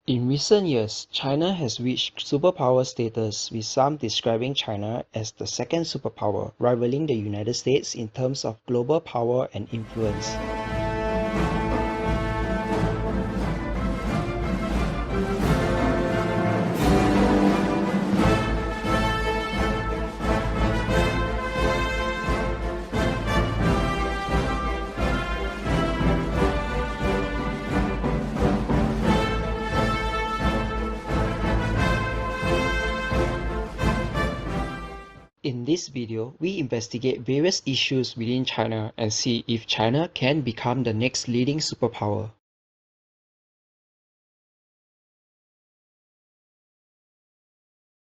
In recent years, China has reached superpower status, with some describing China as the second superpower, rivaling the United States in terms of global power and influence. In this video, we investigate various issues within China and see if China can become the next leading superpower.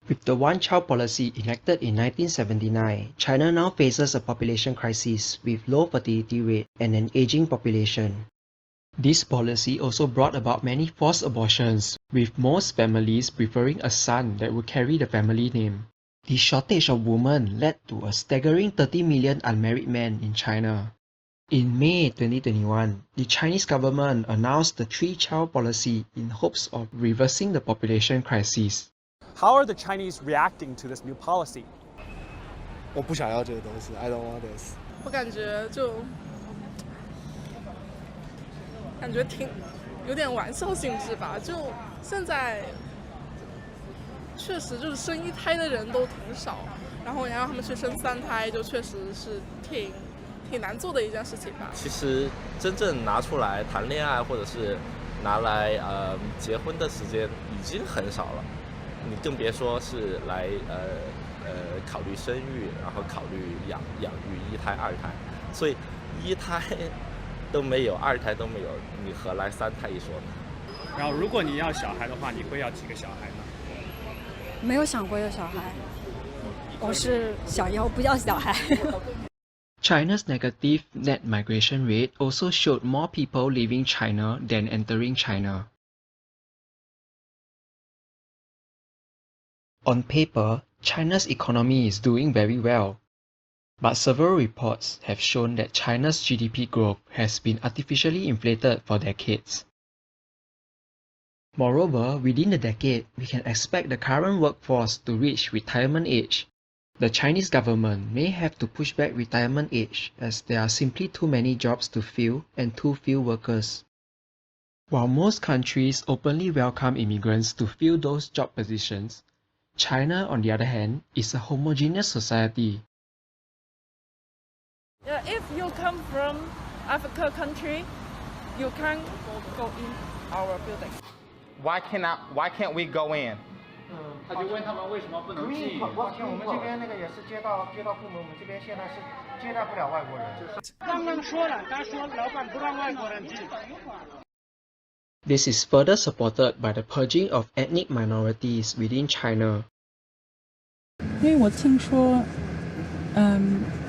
With the one-child policy enacted in 1979, China now faces a population crisis with low fertility rate and an aging population. This policy also brought about many forced abortions, with most families preferring a son that would carry the family name. The shortage of women led to a staggering 30 million unmarried men in China. In May 2021, the Chinese government announced the three-child policy in hopes of reversing the population crisis. How are the Chinese reacting to this new policy? 我不想要这个东西 I don't want this. 我感觉有点玩笑性质吧，就现在确实就是生一胎的人都挺少，然后你让他们去生3胎，就确实是挺难做的一件事情吧。其实真正拿出来谈恋爱或者是拿来结婚的时间已经很少了，你更别说是来考虑生育，然后考虑养育1胎2胎，所以1胎都没有，2胎都没有，你何来3胎一说呢？然后如果你要小孩的话，你会要几个小孩呢？没有想过有小孩，我是想要不要小孩。China's negative net migration rate also showed more people leaving China than entering China. On paper, China's economy is doing very well, but several reports have shown that China's GDP growth has been artificially inflated for decades. Moreover, within the decade, we can expect the current workforce to reach retirement age. The Chinese government may have to push back retirement age as there are simply too many jobs to fill and too few workers. While most countries openly welcome immigrants to fill those job positions, China, on the other hand, is a homogeneous society. If you come from Africa country, you can't go in our building. Why can't we go in? 他就问他们为什么不能进？抱歉，我们这边那个也是街道部门，我们这边现在是接待不了外国人。刚刚说了，他说老板不让外国人进。This is further supported by the purging of ethnic minorities within China. 因为我听说，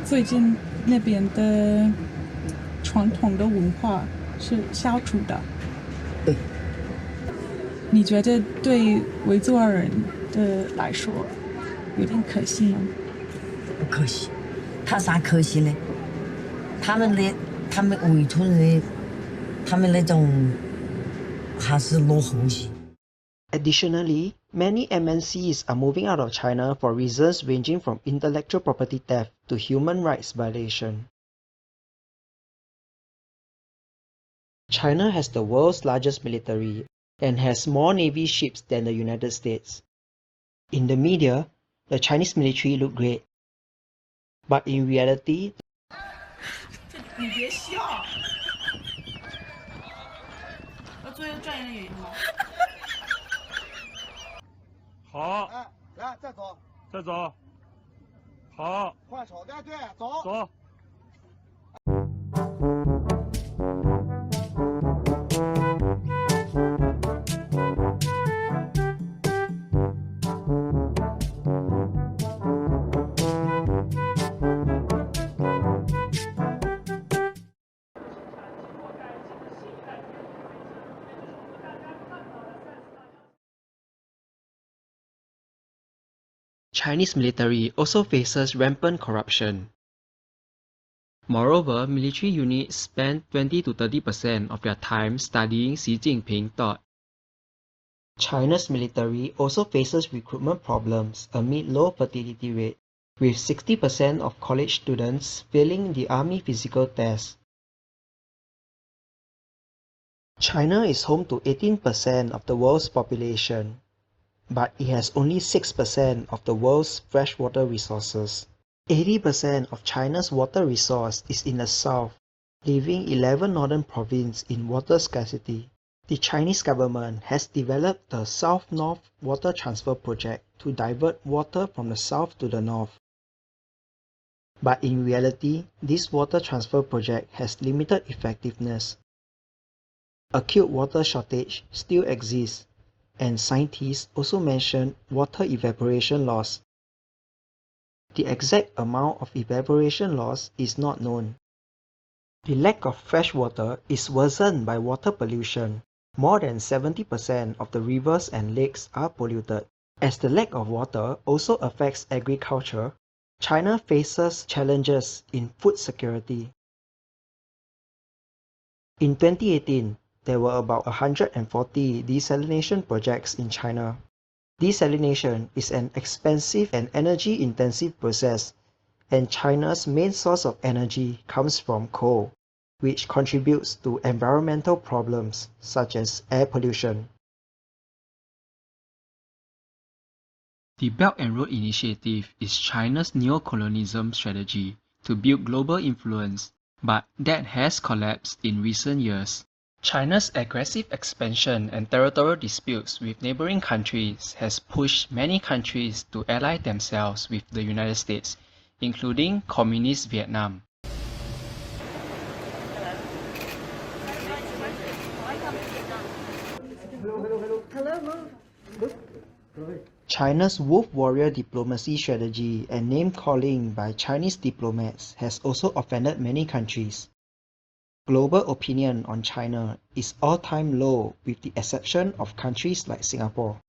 最近那边的传统的文化是消除的。对。你觉得对维族尔人的来说有点可惜吗？不可惜，他啥可惜呢？他们维族人，他们那种还是落后些。Additionally, many MNCs are moving out of China for reasons ranging from intellectual property theft to human rights violation. China has the world's largest military and has more Navy ships than the United States. In the media, the Chinese military look great. But in reality, 你别笑。要做一个专业的演员吗？好，哎，来再走，再走。好，换手，对，走。走。Chinese military also faces rampant corruption. Moreover, military units spend 20 to 30% of their time studying Xi Jinping thought. China's military also faces recruitment problems amid low fertility rate, with 60% of college students failing the army physical test. China is home to 18% of the world's population, but it has only 6% of the world's freshwater resources. 80% of China's water resource is in the south, leaving 11 northern provinces in water scarcity. The Chinese government has developed the South-North Water Transfer Project to divert water from the south to the north. But in reality, this water transfer project has limited effectiveness. Acute water shortage still exists, and scientists also mention water evaporation loss. The exact amount of evaporation loss is not known. The lack of fresh water is worsened by water pollution. More than 70% of the rivers and lakes are polluted. As the lack of water also affects agriculture, China faces challenges in food security. In 2018, there were about 140 desalination projects in China. Desalination is an expensive and energy-intensive process, and China's main source of energy comes from coal, which contributes to environmental problems such as air pollution. The Belt and Road Initiative is China's neo-colonialism strategy to build global influence, but that has collapsed in recent years. China's aggressive expansion and territorial disputes with neighboring countries has pushed many countries to ally themselves with the United States, including Communist Vietnam. China's wolf warrior diplomacy strategy and name-calling by Chinese diplomats has also offended many countries. Global opinion on China is all-time low with the exception of countries like Singapore.